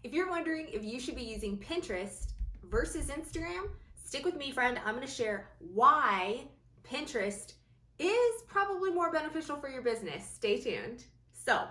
If you're wondering if you should be using Pinterest versus Instagram, stick with me, friend. I'm going to share why Pinterest is probably more beneficial for your business. Stay tuned. So,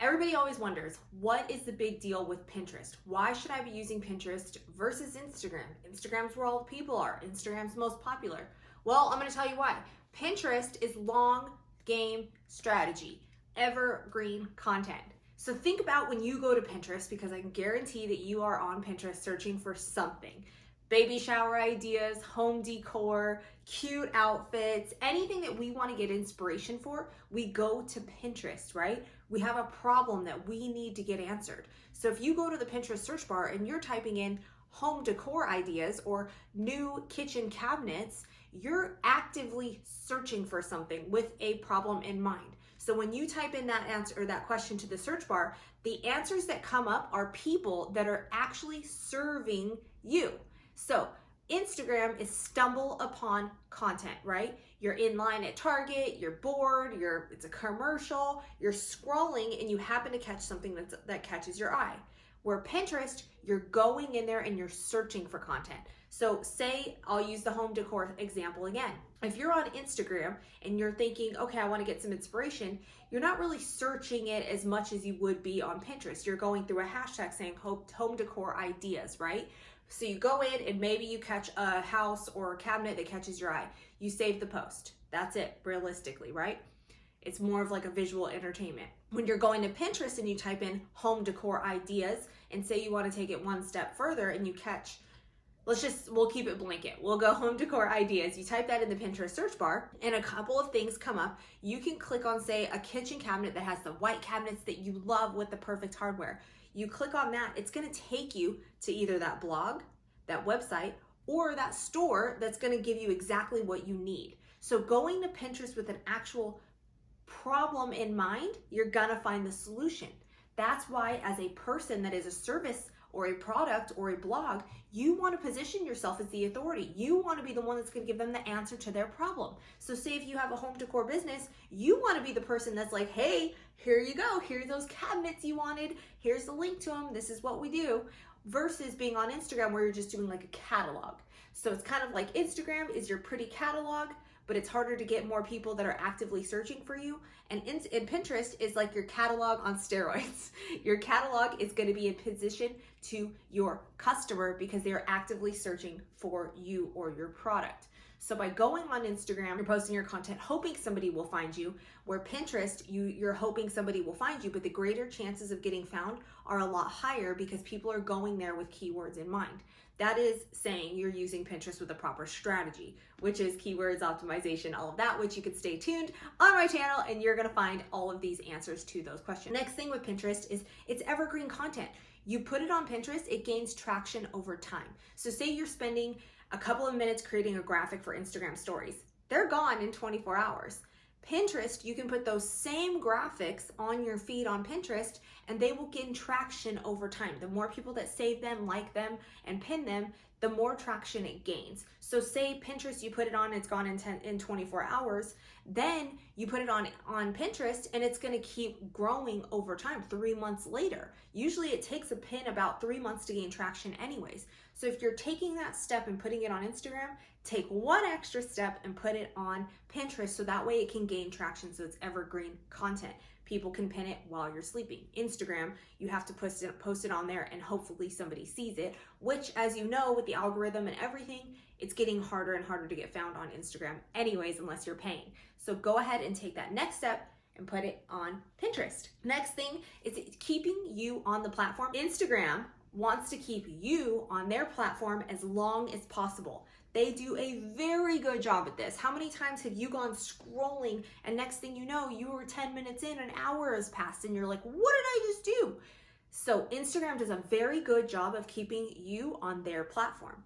everybody always wonders, what is the big deal with Pinterest? Why should I be using Pinterest versus Instagram? Instagram's where all the people are. Instagram's most popular. Well, I'm going to tell you why. Pinterest is long game strategy, evergreen content. So think about when you go to Pinterest, because I can guarantee that you are on Pinterest searching for something. Baby shower ideas, home decor, cute outfits, anything that we want to get inspiration for, we go to Pinterest, right? We have a problem that we need to get answered. So if you go to the Pinterest search bar and you're typing in home decor ideas or new kitchen cabinets, you're actively searching for something with a problem in mind. So when you type in that answer or that question to the search bar, the answers that come up are people that are actually serving you. So Instagram is stumble upon content, right? You're in line at Target, you're bored, it's a commercial, you're scrolling and you happen to catch something that catches your eye. Where Pinterest, you're going in there and you're searching for content. So say, I'll use the home decor example again. If you're on Instagram and you're thinking, okay, I want to get some inspiration, you're not really searching it as much as you would be on Pinterest. You're going through a hashtag saying home decor ideas, right? So you go in and maybe you catch a house or a cabinet that catches your eye. You save the post. That's it, realistically, right? It's more of like a visual entertainment. When you're going to Pinterest and you type in home decor ideas and say you want to take it one step further and you catch, we'll keep it blanket. We'll go home decor ideas. You type that in the Pinterest search bar and a couple of things come up. You can click on, say, a kitchen cabinet that has the white cabinets that you love with the perfect hardware. You click on that, it's going to take you to either that blog, that website, or that store that's going to give you exactly what you need. So going to Pinterest with an actual problem in mind, you're gonna find the solution. That's why as a person that is a service or a product or a blog, you want to position yourself as the authority. You want to be the one that's going to give them the answer to their problem. So say if you have a home decor business, you want to be the person that's like, hey, here you go. Here are those cabinets you wanted. Here's the link to them. This is what we do. Versus being on Instagram where you're just doing like a catalog. So it's kind of like Instagram is your pretty catalog, but it's harder to get more people that are actively searching for you. And Pinterest is like your catalog on steroids. Your catalog is going to be in position to your customer because they are actively searching for you or your product. So by going on Instagram, you're posting your content, hoping somebody will find you. Where Pinterest, you're hoping somebody will find you, but the greater chances of getting found are a lot higher because people are going there with keywords in mind. That is saying you're using Pinterest with a proper strategy, which is keywords, optimization, all of that, which you could stay tuned on my channel and you're gonna find all of these answers to those questions. Next thing with Pinterest is it's evergreen content. You put it on Pinterest, it gains traction over time. So say you're spending a couple of minutes creating a graphic for Instagram stories. They're gone in 24 hours. Pinterest, you can put those same graphics on your feed on Pinterest and they will gain traction over time. The more people that save them, like them, and pin them, the more traction it gains. So say Pinterest, you put it on, it's gone in 24 hours, then you put it on Pinterest and it's gonna keep growing over time 3 months later. Usually it takes a pin about 3 months to gain traction anyways. So if you're taking that step and putting it on Instagram, take one extra step and put it on Pinterest so that way it can gain traction so it's evergreen content. People can pin it while you're sleeping. Instagram, you have to post it on there and hopefully somebody sees it, which as you know with the algorithm and everything, it's getting harder and harder to get found on Instagram anyways unless you're paying. So go ahead and take that next step and put it on Pinterest. Next thing is keeping you on the platform. Instagram wants to keep you on their platform as long as possible. They do a very good job at this. How many times have you gone scrolling and next thing you know, you were 10 minutes in, an hour has passed and you're like, what did I just do? So Instagram does a very good job of keeping you on their platform.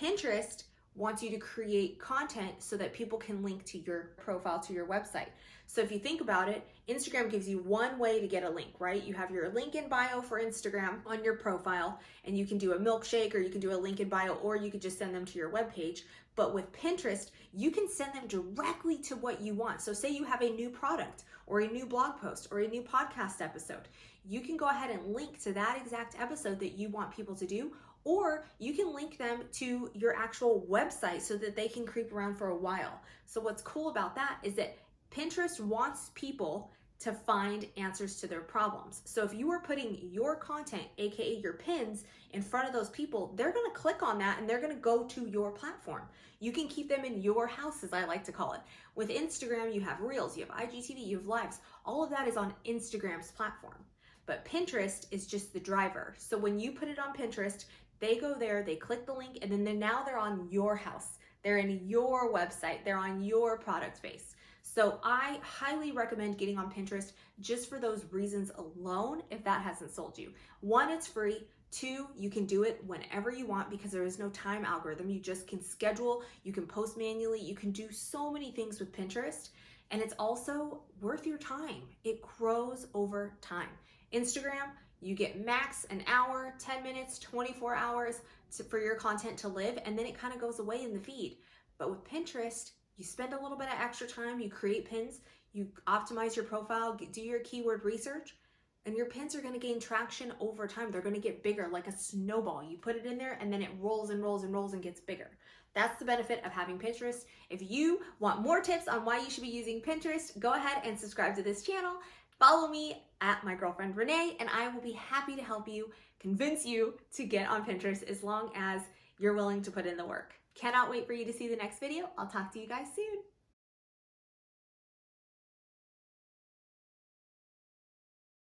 Pinterest wants you to create content so that people can link to your profile, to your website. So if you think about it, Instagram gives you one way to get a link, right? You have your link in bio for Instagram on your profile, and you can do a milkshake, or you can do a link in bio, or you could just send them to your webpage. But with Pinterest, you can send them directly to what you want. So say you have a new product or a new blog post or a new podcast episode, you can go ahead and link to that exact episode that you want people to do, or you can link them to your actual website so that they can creep around for a while. So what's cool about that is that Pinterest wants people to find answers to their problems. So if you are putting your content, aka your pins, in front of those people, they're gonna click on that and they're gonna go to your platform. You can keep them in your house, as I like to call it. With Instagram, you have Reels, you have IGTV, you have Lives. All of that is on Instagram's platform. But Pinterest is just the driver. So when you put it on Pinterest, they go there, they click the link, and then now they're on your house. They're in your website, they're on your product space. So I highly recommend getting on Pinterest just for those reasons alone, if that hasn't sold you. 1, it's free. 2, you can do it whenever you want because there is no time algorithm. You just can schedule, you can post manually, you can do so many things with Pinterest, and it's also worth your time. It grows over time. Instagram, you get max an hour, 10 minutes, 24 hours for your content to live, and then it kind of goes away in the feed. But with Pinterest, you spend a little bit of extra time, you create pins, you optimize your profile, do your keyword research, and your pins are gonna gain traction over time. They're gonna get bigger like a snowball. You put it in there and then it rolls and rolls and rolls and gets bigger. That's the benefit of having Pinterest. If you want more tips on why you should be using Pinterest, go ahead and subscribe to this channel. Follow me at My Girlfriend Renee, and I will be happy to help you convince you to get on Pinterest as long as you're willing to put in the work. Cannot wait for you to see the next video. I'll talk to you guys soon.